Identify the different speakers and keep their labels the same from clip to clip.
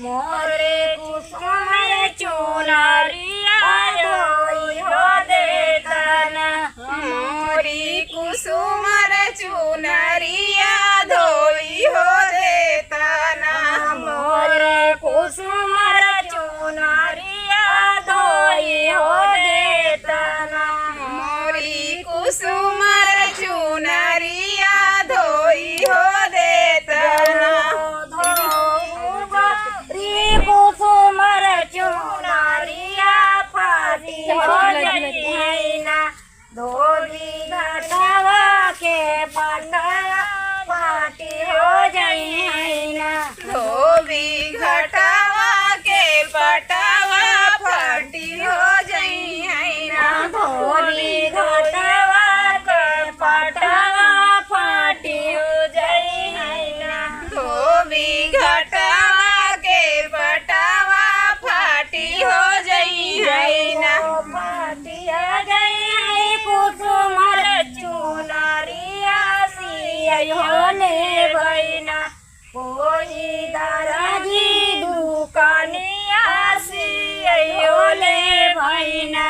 Speaker 1: मोरे कुसुम चुनरिया धोई हो देतना,
Speaker 2: मोरी कुसुम चुनरिया धोई हो देतना,
Speaker 1: मोरे कुसुम चुनरिया धोई हो देतना,
Speaker 2: मोरी कुसुम चुनरिया धोई हो देतना,
Speaker 1: कुसुमर चुनरिया फाटी हो जइना, धोबी घटावा के पटवा फाटी हो जइना,
Speaker 2: धोबी घटावा के पटावा फाटी हो जइना,
Speaker 1: धोबी घटावा के पटवा फाटी हो जइना,
Speaker 2: धोबी घटावा के पटावा फाटी हो जइना,
Speaker 1: फाटिया जइ कुसुमर चुनरिया सिय होले बइना, कोई दराजी दुकानिया सिय होले बइना,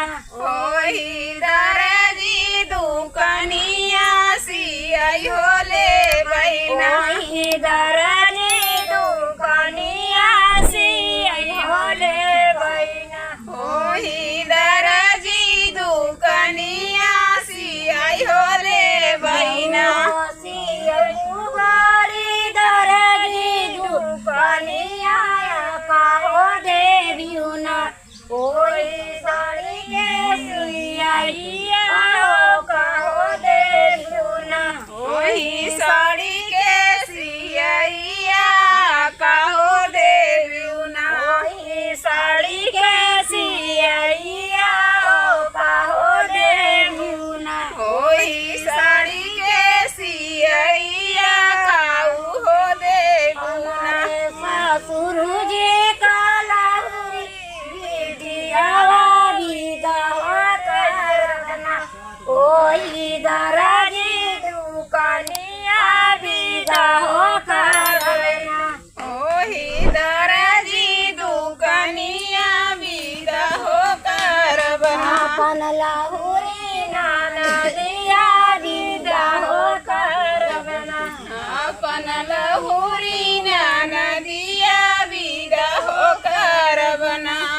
Speaker 2: ओही दरजी दुकनिया सियाई होले बइना,
Speaker 1: कोई दराजी दुकानिया सिय होले बइना,
Speaker 2: ओही दरजी दुकनिया सियाई होले बइना,
Speaker 1: कोई साड़ी के सियाइया कहो देना,
Speaker 2: ओही साड़ी के सियाइया काहो देवना,
Speaker 1: कोई साड़ी के सियाइया कहो देना,
Speaker 2: ओही साड़ी के सियाइया काऊ हो देवना,
Speaker 1: ससुर जी काला कोई दराजी दुकानिया विदा हो करना,
Speaker 2: ओही दरजी दुकनिया विदा हो करबना,
Speaker 1: अपन लाहुरी नाना दे